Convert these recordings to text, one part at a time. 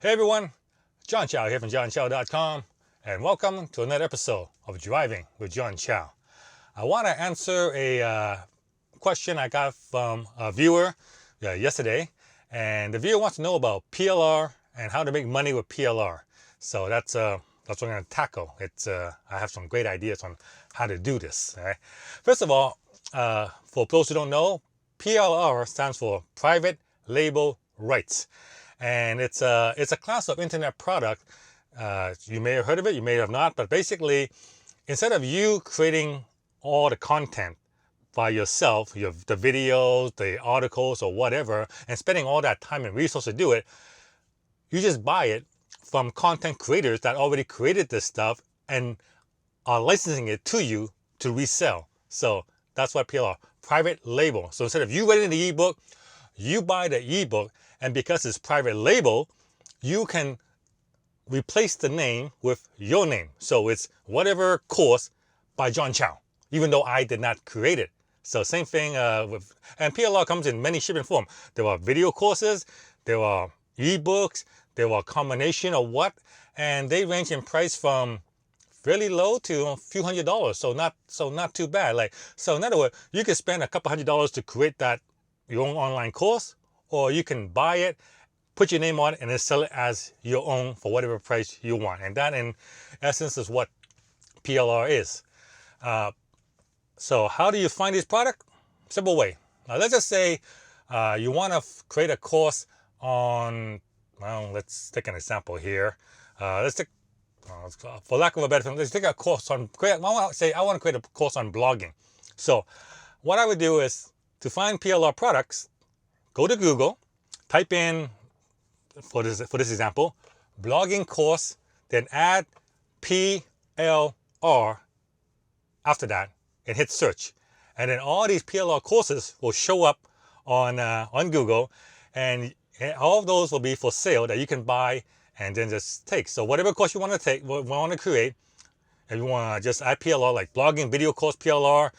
Hey everyone, John Chow here from johnchow.com, and welcome to another episode of Driving with John Chow. I want to answer a question I got from a viewer yesterday, and the viewer wants to know about PLR and how to make money with PLR. So that's what I'm going to tackle. I have some great ideas on how to do this. All right? First of all, for those who don't know, PLR stands for Private Label Rights. And it's a class of internet product. You may have heard of it, you may have not, but basically, instead of you creating all the content by yourself, the videos, the articles, or whatever, and spending all that time and resources to do it, you just buy it from content creators that already created this stuff and are licensing it to you to resell. So that's what PLR, private label. So instead of you writing the ebook, you buy the ebook, and because it's private label, you can replace the name with your name. So it's whatever course by John Chow, even though I did not create it. So same thing and PLR comes in many shipping forms. There are video courses, there are ebooks, there are a combination of what, and they range in price from fairly low to a few $100s. So not too bad. So in other words, you could spend a couple $100s to create your own online course, or you can buy it, put your name on it, and then sell it as your own for whatever price you want. And that, in essence, is what PLR is. So how do you find this product? Simple way. Now, let's just say you want to create a course on, well, let's take an example here. Let's take, for lack of a better term, let's take a course on, I want to create a course on blogging. So what I would do is, to find PLR products, go to Google, type in, for this example, blogging course, then add PLR after that, and hit search. And then all these PLR courses will show up on Google, and all of those will be for sale that you can buy and then just take. So whatever course you want to create, if you want to just add PLR, like blogging video course PLR,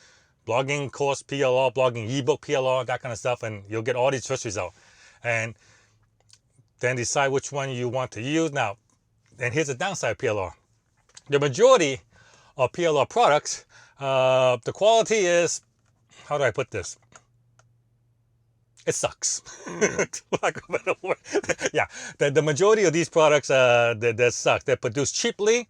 blogging course PLR, blogging ebook PLR, that kind of stuff, and you'll get all these search results. And then decide which one you want to use. Now, and here's the downside of PLR. The majority of PLR products, the quality is, how do I put this? It sucks. Yeah, the majority of these products, they suck. They're produced cheaply.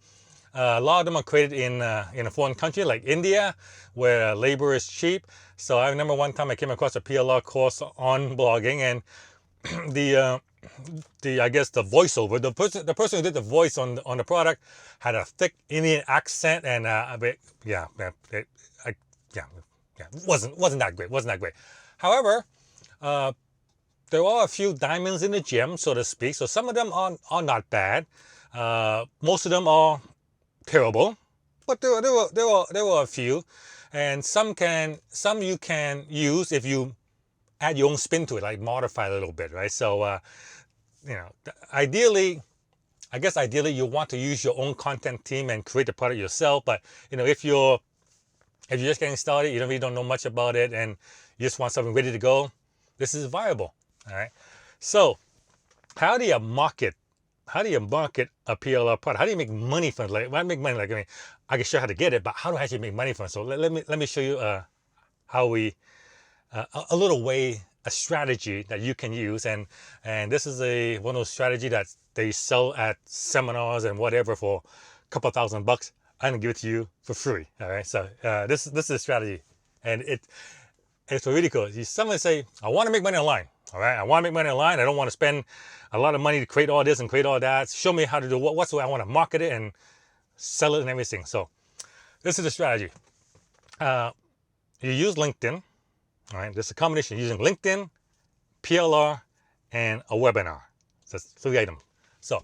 A lot of them are created in a foreign country like India, where labor is cheap. So I remember one time I came across a PLR course on blogging, and I guess the voiceover, the person who did the voice on the product had a thick Indian accent, and wasn't that great. However, there are a few diamonds in the gem, so to speak. So some of them are not bad. Most of them are terrible, but there were a few, and some you can use if you add your own spin to it, like modify it a little bit, right? So ideally you want to use your own content team and create the product yourself. But if you're just getting started, you really don't know much about it, and you just want something ready to go, this is viable. All right. So how do you market a PLR product? How do you make money from it? Like, when I make money, I can show you how to get it, but how do I actually make money from it? So let me show you how we a little way, a strategy that you can use, and this is one of those strategies that they sell at seminars and whatever for a couple $1,000. I'm gonna give it to you for free. All right. So this is a strategy, and it's really cool. Someone say, I want to make money online. All right, I want to make money online. I don't want to spend a lot of money to create all this and create all that. Show me how to do what's the way I want to market it and sell it and everything. So this is the strategy. You use LinkedIn. All right, this is a combination using LinkedIn, PLR, and a webinar. So that's 3 items. So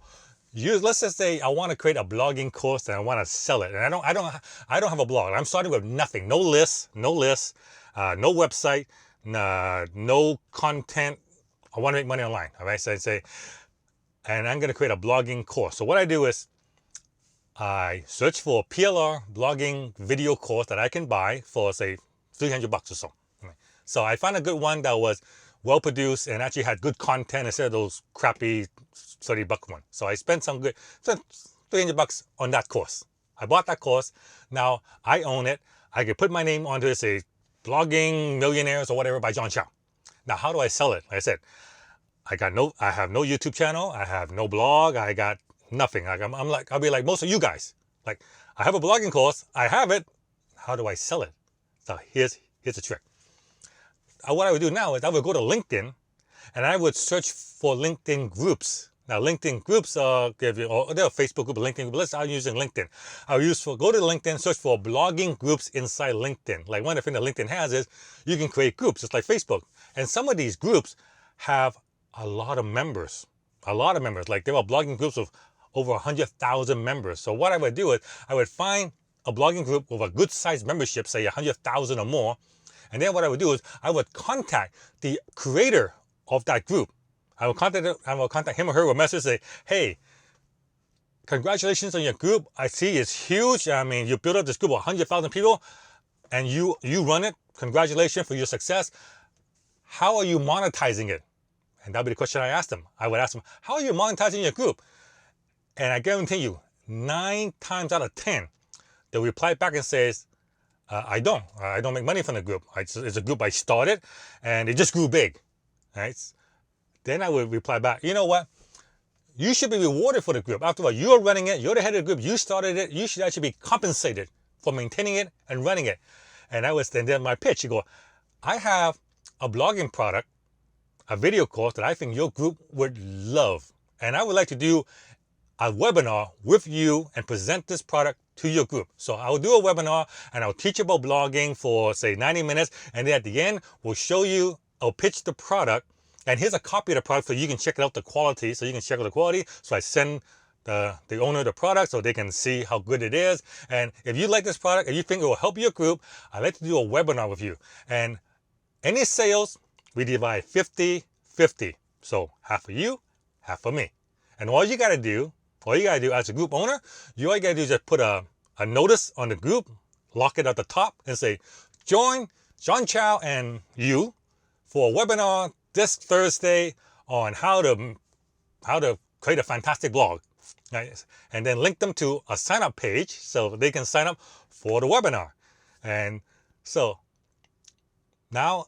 let's just say I want to create a blogging course and I want to sell it. And I don't have a blog. I'm starting with nothing. No list, no website, no content. I want to make money online. All right. So I'd say, and I'm going to create a blogging course. So what I do is I search for PLR blogging video course that I can buy for, say, $300 or so. So I found a good one that was well produced, and actually had good content instead of those crappy $30 one. So I spent spent $300 on that course. I bought that course. Now I own it. I can put my name onto it, say Blogging Millionaires or whatever by John Chow. Now, how do I sell it? Like I said, I have no YouTube channel. I have no blog. I got nothing. Like I'll be like most of you guys. Like, I have a blogging course. I have it. How do I sell it? So here's the trick. What I would do now is I would go to LinkedIn and I would search for LinkedIn groups. Now, LinkedIn groups are they're a Facebook group, a LinkedIn group. I'm using LinkedIn. Go to LinkedIn, search for blogging groups inside LinkedIn. Like, one of the things that LinkedIn has is you can create groups just like Facebook. And some of these groups have a lot of members. Like, there are blogging groups of over 100,000 members. So what I would do is I would find a blogging group with a good sized membership, say 100,000 or more. And then what I would do is I would contact the creator of that group. I will contact him or her with a message, say, hey, congratulations on your group. I see it's huge. I mean, you built up this group of 100,000 people and you run it. Congratulations for your success. How are you monetizing it? And that would be the question I asked them. I would ask them, how are you monetizing your group? And I guarantee you, 9 times out of 10, they'll reply back and says, I don't make money from the group. It's a group I started and it just grew big. Right? Then I would reply back, you know what? You should be rewarded for the group. After all, you're running it. You're the head of the group. You started it. You should actually be compensated for maintaining it and running it. And then my pitch, you go, I have a blogging product, a video course that I think your group would love. And I would like to do a webinar with you and present this product to your group. So I'll do a webinar and I'll teach about blogging for, say, 90 minutes. And then at the end, I'll pitch the product. And here's a copy of the product so you can check out the quality. So I send the owner the product so they can see how good it is. And if you like this product and you think it will help your group, I'd like to do a webinar with you. And any sales, we divide 50-50. So half for you, half for me. And all you gotta do as a group owner, all you gotta do is just put a notice on the group, lock it at the top and say, join John Chow and you for a webinar this Thursday on how to create a fantastic blog. Right? And then link them to a sign up page so they can sign up for the webinar. And so now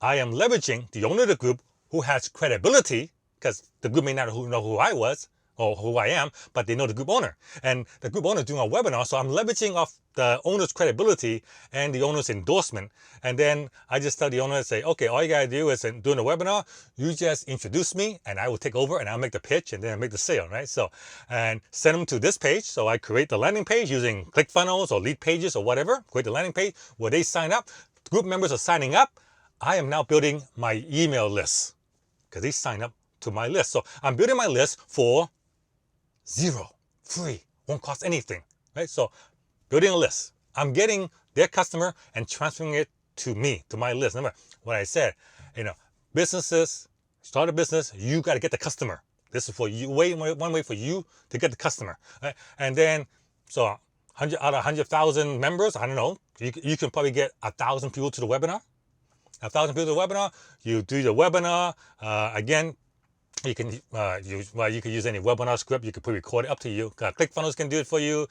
I am leveraging the owner of the group who has credibility, because the group may not know who I was or who I am, but they know the group owner. And the group owner is doing a webinar, so I'm leveraging off the owner's credibility and the owner's endorsement. And then I just tell the owner, say, okay, all you gotta do is during the webinar, you just introduce me and I will take over and I'll make the pitch and then I'll make the sale, right? So, and send them to this page. So I create the landing page using ClickFunnels or lead pages or whatever, create the landing page where they sign up. Group members are signing up. I am now building my email list because they sign up to my list. So I'm building my list for zero, free, won't cost anything, right? So building a list. I'm getting their customer and transferring it to me, to my list. Remember what I said, businesses, start a business, you got to get the customer. This is for you, one way for you to get the customer, right? And then, so 100 out of 100,000 members, I don't know, you can probably get 1,000 people to the webinar. 1,000 people to the webinar, you do the webinar, again, you can use any webinar script. You can pre-record it, up to you. ClickFunnels can do it for you.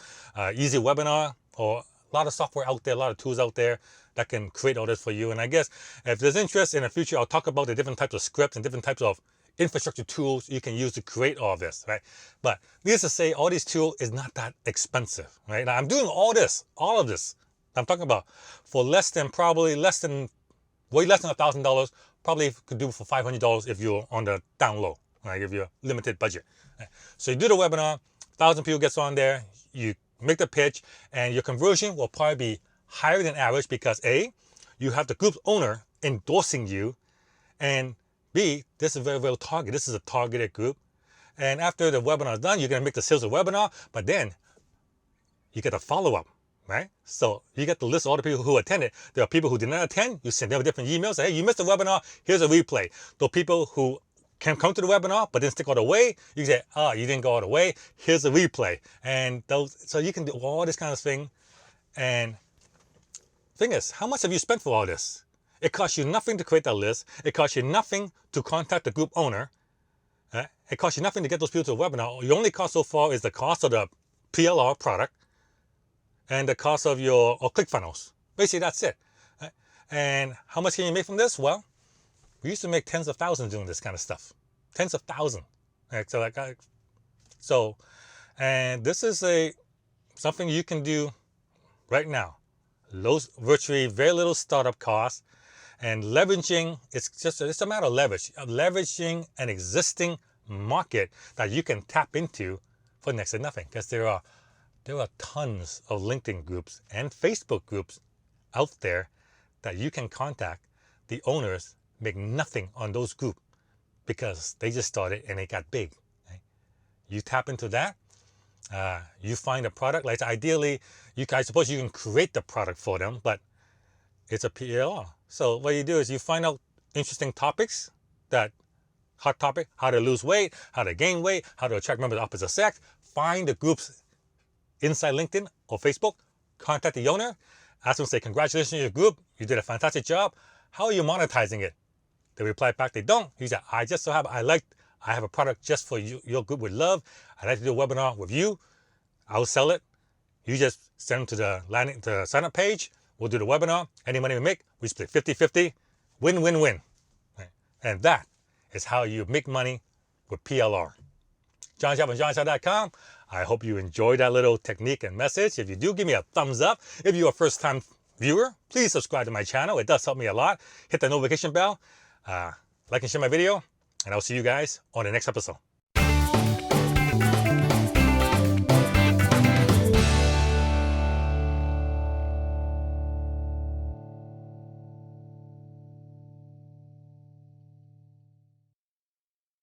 Easy Webinar, or a lot of software out there, a lot of tools out there that can create all this for you. And I guess if there's interest in the future, I'll talk about the different types of scripts and different types of infrastructure tools you can use to create all this, right? But needless to say, all these tools is not that expensive, right? Now I'm doing all of this I'm talking about for way less than $1,000. Probably could do for $500 if you're on the down low, right? If you're limited budget. Right? So you do the webinar, 1,000 people gets on there, you make the pitch, and your conversion will probably be higher than average because A, you have the group owner endorsing you, and B, this is very, very targeted. This is a targeted group. And after the webinar is done, you're gonna make the sales of the webinar, but then you get a follow-up. Right? So you get the list of all the people who attended. There are people who did not attend. You send them different emails. Say, hey, you missed the webinar. Here's a replay. Those people who can come to the webinar but didn't stick all the way, you say, you didn't go all the way. Here's a replay. And so you can do all this kind of thing. And thing is, how much have you spent for all this? It costs you nothing to create that list. It costs you nothing to contact the group owner. It costs you nothing to get those people to a webinar. Your only cost so far is the cost of the PLR product and the cost of your ClickFunnels. Basically, that's it. And how much can you make from this? Well, we used to make tens of thousands doing this kind of stuff. Tens of thousands. And this is something you can do right now. Virtually very little startup cost, and leveraging, it's a matter of leveraging an existing market that you can tap into for next to nothing, because there are tons of LinkedIn groups and Facebook groups out there that you can contact. The owners make nothing on those groups because they just started and it got big. Right? You tap into that. You find a product, like ideally, I suppose you can create the product for them, but it's a PLR. So what you do is you find out interesting topics, hot topic, how to lose weight, how to gain weight, how to attract members of the opposite sex. Find the groups inside LinkedIn or Facebook, contact the owner, ask them, say, congratulations on your group, you did a fantastic job. How are you monetizing it? They reply back, they don't. You say, I have a product just for you, your group would love. I'd like to do a webinar with you. I'll sell it. You just send them to the sign up page. We'll do the webinar. Any money we make, we split 50-50. Win, win, win. Right? And that is how you make money with PLR. John Chow from JohnChow.com. I hope you enjoyed that little technique and message. If you do, give me a thumbs up. If you're a first-time viewer, please subscribe to my channel. It does help me a lot. Hit the notification bell. Like and share my video. And I'll see you guys on the next episode.